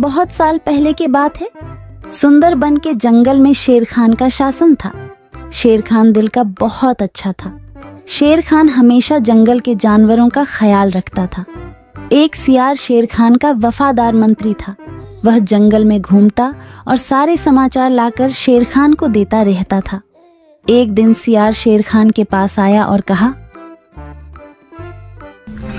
बहुत साल पहले की बात है। सुंदरबन के जंगल में शेर खान का शासन था। शेर खान दिल का बहुत अच्छा था। शेर खान हमेशा जंगल के जानवरों का ख्याल रखता था। एक सियार शेर खान का वफादार मंत्री था। वह जंगल में घूमता और सारे समाचार लाकर शेर खान को देता रहता था। एक दिन सियार शेर खान के पास आया और कहा,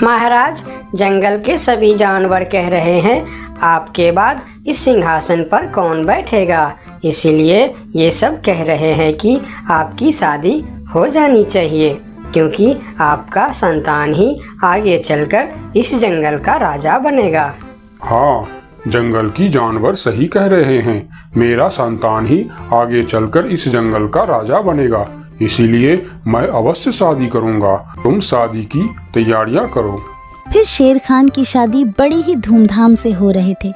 महाराज, जंगल के सभी जानवर कह रहे हैं आपके बाद इस सिंहासन पर कौन बैठेगा। इसीलिए ये सब कह रहे हैं कि आपकी शादी हो जानी चाहिए, क्योंकि आपका संतान ही आगे चलकर इस जंगल का राजा बनेगा। हाँ, जंगल की जानवर सही कह रहे हैं। मेरा संतान ही आगे चलकर इस जंगल का राजा बनेगा। इसीलिए मैं अवश्य शादी करूंगा। तुम शादी की तैयारियां करो। फिर शेर खान की शादी बड़ी ही धूमधाम से हो रहे थे।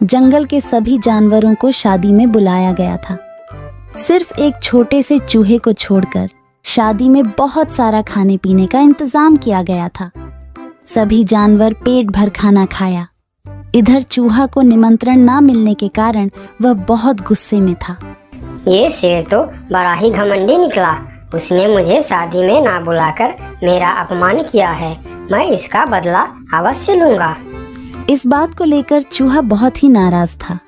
जंगल के सभी जानवरों को शादी में बुलाया गया था। सिर्फ एक छोटे से चूहे को छोड़कर शादी में बहुत सारा खाने पीने का इंतजाम किया गया था। सभी जानवर पेट भर खाना खाया। इधर चूहा को निमंत्रण ना मिलने के कारण वह बहुत गुस्से में था। ये शेर तो बड़ा ही घमंडी निकला। उसने मुझे शादी में ना बुलाकर मेरा अपमान किया है। मैं इसका बदला अवश्य लूंगा। इस बात को लेकर चूहा बहुत ही नाराज था।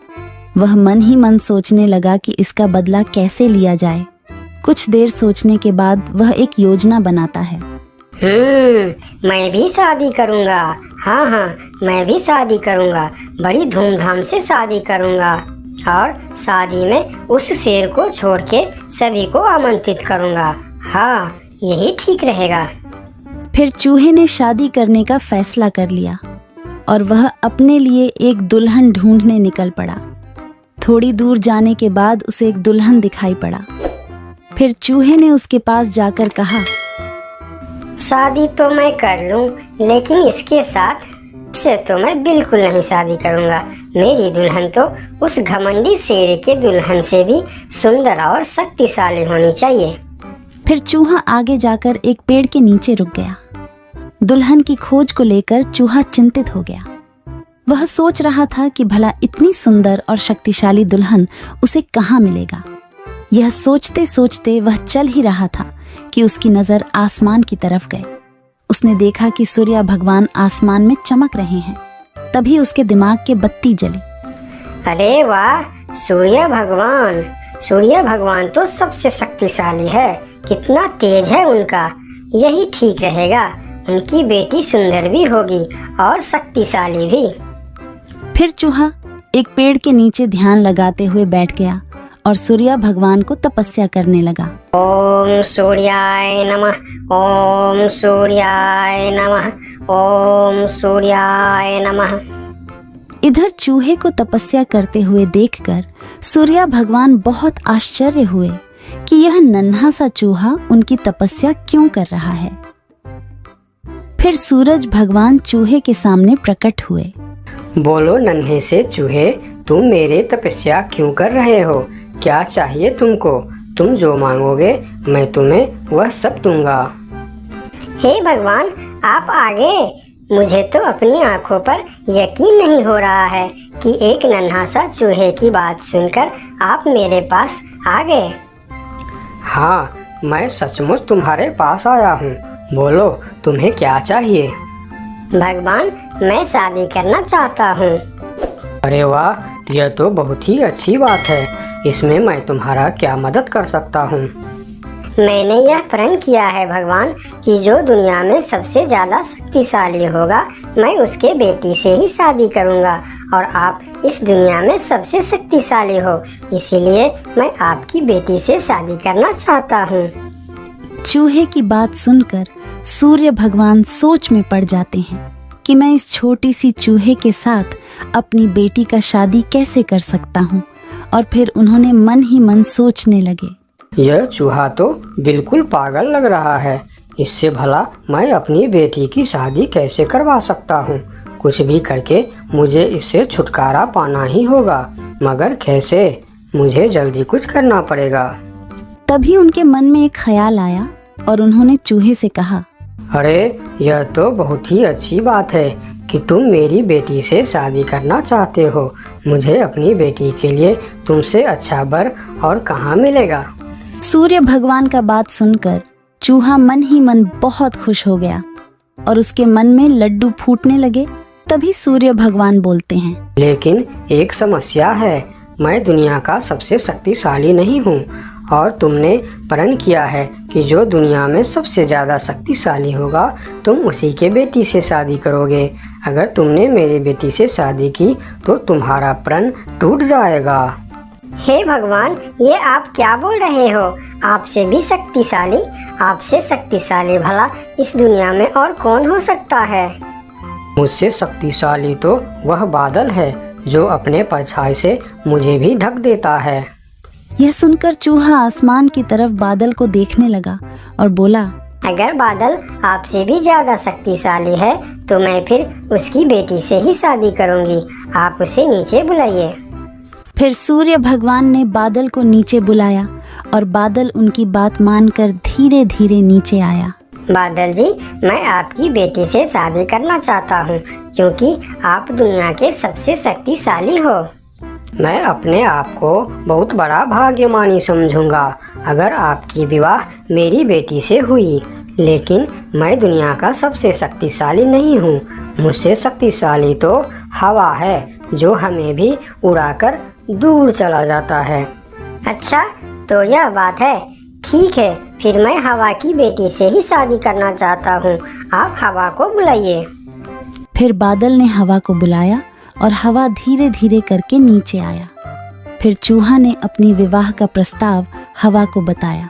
वह मन ही मन सोचने लगा कि इसका बदला कैसे लिया जाए। कुछ देर सोचने के बाद वह एक योजना बनाता है। मैं भी शादी करूंगा। हाँ, मैं भी शादी करूंगा। बड़ी धूमधाम से शादी करूंगा और शादी में उस शेर को छोड़ के सभी को आमंत्रित करूंगा। हाँ, यही ठीक रहेगा। फिर चूहे ने शादी करने का फैसला कर लिया और वह अपने लिए एक दुल्हन ढूंढने निकल पड़ा। थोड़ी दूर जाने के बाद उसे एक दुल्हन दिखाई पड़ा। फिर चूहे ने उसके पास जाकर कहा, शादी तो मैं कर लूं, लेकिन इसके साथ से तो मैं बिल्कुल नहीं शादी करूंगा। मेरी दुल्हन तो उस घमंडी शेर के दुल्हन से भी सुंदर और शक्तिशाली होनी चाहिए। फिर चूहा आगे जाकर एक पेड़ के नीचे रुक गया। दुल्हन की खोज को लेकर चूहा चिंतित हो गया। वह सोच रहा था कि भला इतनी सुंदर और शक्तिशाली दुल्हन उसे कहाँ मिलेगा। यह सोचते सोचते वह चल ही रहा था कि उसकी नजर आसमान की तरफ गई। उसने देखा कि सूर्य भगवान आसमान में चमक रहे हैं। तभी उसके दिमाग के बत्ती जली। अरे वाह, सूर्य भगवान तो सबसे शक्तिशाली है। कितना तेज है उनका। यही ठीक रहेगा। उनकी बेटी सुंदर भी होगी और शक्तिशाली भी। फिर चूहा एक पेड़ के नीचे ध्यान लगाते हुए बैठ गया और सूर्य भगवान को तपस्या करने लगा। ओम सूर्याय नमः, ओम सूर्याय नमः, ओम सूर्याय नमः। इधर चूहे को तपस्या करते हुए देखकर सूर्य भगवान बहुत आश्चर्य हुए कि यह नन्हा सा चूहा उनकी तपस्या क्यों कर रहा है। फिर सूरज भगवान चूहे के सामने प्रकट हुए। बोलो नन्हे से चूहे, तुम मेरे तपस्या क्यों कर रहे हो? क्या चाहिए तुमको? तुम जो मांगोगे मैं तुम्हें वह सब दूंगा। हे भगवान, आप आगे। मुझे तो अपनी आंखों पर यकीन नहीं हो रहा है कि एक नन्हा सा चूहे की बात सुनकर आप मेरे पास आ गए। हाँ, मैं सचमुच तुम्हारे पास आया हूँ। बोलो तुम्हें क्या चाहिए? भगवान, मैं शादी करना चाहता हूँ। अरे वाह, यह तो बहुत ही अच्छी बात है। इसमें मैं तुम्हारा क्या मदद कर सकता हूँ? मैंने यह प्रण किया है भगवान कि जो दुनिया में सबसे ज्यादा शक्तिशाली होगा मैं उसके बेटी से ही शादी करूँगा और आप इस दुनिया में सबसे शक्तिशाली हो। इसीलिए मैं आपकी बेटी से शादी करना चाहता हूँ। चूहे की बात सुनकर सूर्य भगवान सोच में पड़ जाते हैं कि मैं इस छोटी सी चूहे के साथ अपनी बेटी का शादी कैसे कर सकता हूँ। और फिर उन्होंने मन ही मन सोचने लगे, यह चूहा तो बिल्कुल पागल लग रहा है। इससे भला मैं अपनी बेटी की शादी कैसे करवा सकता हूँ? कुछ भी करके मुझे इससे छुटकारा पाना ही होगा, मगर कैसे? मुझे जल्दी कुछ करना पड़ेगा। तभी उनके मन में एक ख्याल आया और उन्होंने चूहे से कहा, अरे यह तो बहुत ही अच्छी बात है। कि तुम मेरी बेटी से शादी करना चाहते हो। मुझे अपनी बेटी के लिए तुमसे अच्छा वर और कहाँ मिलेगा। सूर्य भगवान का बात सुनकर चूहा मन ही मन बहुत खुश हो गया और उसके मन में लड्डू फूटने लगे। तभी सूर्य भगवान बोलते हैं, लेकिन एक समस्या है, मैं दुनिया का सबसे शक्तिशाली नहीं हूँ और तुमने प्रण किया है कि जो दुनिया में सबसे ज़्यादा शक्तिशाली होगा तुम उसी के बेटी से शादी करोगे। अगर तुमने मेरी बेटी से शादी की तो तुम्हारा प्रण टूट जाएगा। हे भगवान, ये आप क्या बोल रहे हो? आपसे भी शक्तिशाली? आपसे शक्तिशाली भला इस दुनिया में और कौन हो सकता है? मुझसे शक्तिशाली तो वह बादल है जो अपने परछाई से मुझे भी ढक देता है। यह सुनकर चूहा आसमान की तरफ बादल को देखने लगा और बोला, अगर बादल आपसे भी ज्यादा शक्तिशाली है तो मैं फिर उसकी बेटी से ही शादी करूंगी। आप उसे नीचे बुलाइए। फिर सूर्य भगवान ने बादल को नीचे बुलाया और बादल उनकी बात मानकर धीरे धीरे नीचे आया। बादल जी, मैं आपकी बेटी से शादी करना चाहता हूँ क्योंकि आप दुनिया के सबसे शक्तिशाली हो। मैं अपने आप को बहुत बड़ा भाग्यमानी समझूंगा अगर आपकी विवाह मेरी बेटी से हुई, लेकिन मैं दुनिया का सबसे शक्तिशाली नहीं हूँ। मुझसे शक्तिशाली तो हवा है जो हमें भी उड़ाकर दूर चला जाता है। अच्छा, तो यह बात है। ठीक है, फिर मैं हवा की बेटी से ही शादी करना चाहता हूँ। आप हवा को बुलाइए। फिर बादल ने हवा को बुलाया और हवा धीरे धीरे करके नीचे आया। फिर चूहा ने अपनी विवाह का प्रस्ताव हवा को बताया।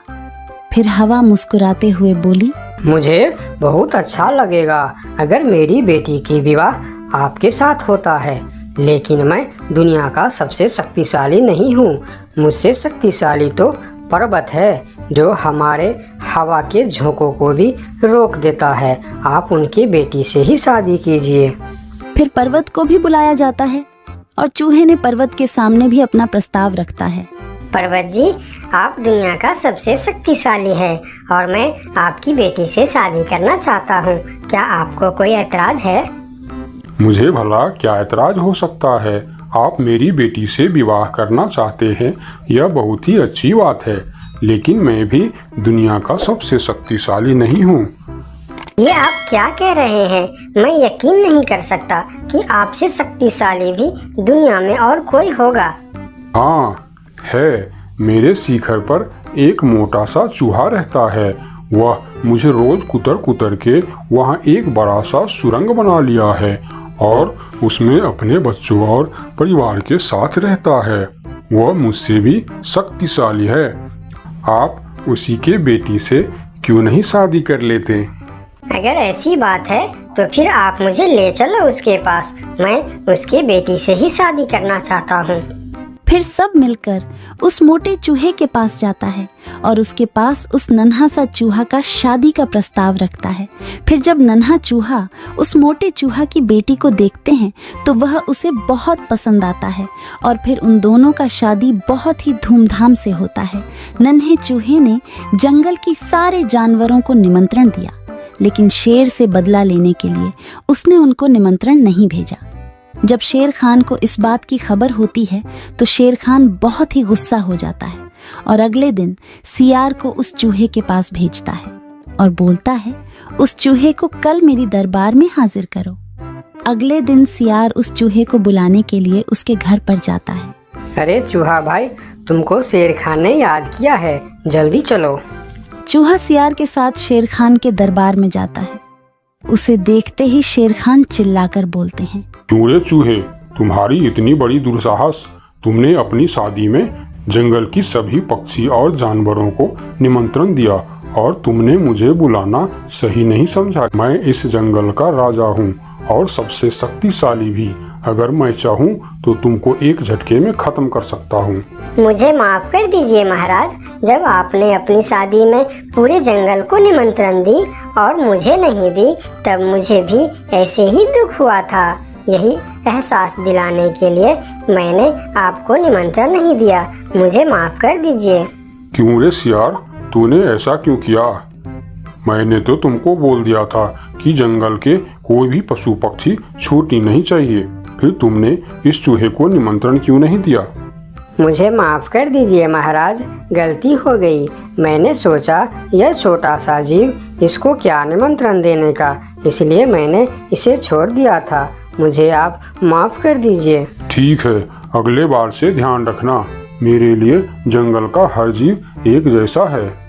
फिर हवा मुस्कुराते हुए बोली, मुझे बहुत अच्छा लगेगा अगर मेरी बेटी की विवाह आपके साथ होता है, लेकिन मैं दुनिया का सबसे शक्तिशाली नहीं हूँ। मुझसे शक्तिशाली तो पर्वत है जो हमारे हवा के झोंकों को भी रोक देता है। आप उनकी बेटी से ही शादी कीजिए। फिर पर्वत को भी बुलाया जाता है और चूहे ने पर्वत के सामने भी अपना प्रस्ताव रखता है। पर्वत जी, आप दुनिया का सबसे शक्तिशाली है और मैं आपकी बेटी से शादी करना चाहता हूँ। क्या आपको कोई ऐतराज है? मुझे भला क्या ऐतराज हो सकता है? आप मेरी बेटी से विवाह करना चाहते हैं, यह बहुत ही अच्छी बात है, लेकिन मैं भी दुनिया का सबसे शक्तिशाली नहीं हूँ। ये आप क्या कह रहे हैं? मैं यकीन नहीं कर सकता कि आपसे शक्तिशाली भी दुनिया में और कोई होगा। हाँ है, मेरे शिखर पर एक मोटा सा चूहा रहता है। वह मुझे रोज कुतर कुतर के वहाँ एक बड़ा सा सुरंग बना लिया है और उसमें अपने बच्चों और परिवार के साथ रहता है। वह मुझसे भी शक्तिशाली है। आप उसी के बेटी से क्यों नहीं शादी कर लेते? अगर ऐसी बात है तो फिर आप मुझे ले चलो उसके पास। मैं उसके बेटी से ही शादी करना चाहता हूँ। फिर सब मिलकर उस मोटे चूहे के पास जाता है और उसके पास उस नन्हा सा चूहा का शादी का प्रस्ताव रखता है। फिर जब नन्हा चूहा उस मोटे चूहा की बेटी को देखते हैं तो वह उसे बहुत पसंद आता है और फिर उन दोनों का शादी बहुत ही धूमधाम से होता है। नन्हे चूहे ने जंगल की सारे जानवरों को निमंत्रण दिया, लेकिन शेर से बदला लेने के लिए उसने उनको निमंत्रण नहीं भेजा। जब शेर खान को इस बात की खबर होती है तो शेर खान बहुत ही गुस्सा हो जाता है और अगले दिन सियार को उस चूहे के पास भेजता है और बोलता है, उस चूहे को कल मेरी दरबार में हाजिर करो। अगले दिन सियार उस चूहे को बुलाने के लिए उसके घर पर जाता है। अरे चूहा भाई, तुमको शेर खान ने याद किया है, जल्दी चलो। चूहा सियार के साथ शेर खान के दरबार में जाता है। उसे देखते ही शेर खान चिल्लाकर बोलते हैं, क्यों रे चूहे, तुम्हारी इतनी बड़ी दुस्साहस? तुमने अपनी शादी में जंगल की सभी पक्षी और जानवरों को निमंत्रण दिया और तुमने मुझे बुलाना सही नहीं समझा। मैं इस जंगल का राजा हूँ और सबसे शक्तिशाली भी। अगर मैं चाहूँ तो तुमको एक झटके में खत्म कर सकता हूँ। मुझे माफ कर दीजिए महाराज, जब आपने अपनी शादी में पूरे जंगल को निमंत्रण दी और मुझे नहीं दी तब मुझे भी ऐसे ही दुख हुआ था। यही एहसास दिलाने के लिए मैंने आपको निमंत्रण नहीं दिया। मुझे माफ कर दीजिए। क्यों रे सियार, तूने ऐसा क्यों किया? मैंने तो तुमको बोल दिया था कि जंगल के कोई भी पशु पक्षी छूटनी नहीं चाहिए। फिर तुमने इस चूहे को निमंत्रण क्यों नहीं दिया? मुझे माफ़ कर दीजिए महाराज, गलती हो गई। मैंने सोचा यह छोटा सा जीव, इसको क्या निमंत्रण देने का, इसलिए मैंने इसे छोड़ दिया था। मुझे आप माफ़ कर दीजिए। ठीक है, अगले बार से ध्यान रखना। मेरे लिए जंगल का हर जीव एक जैसा है।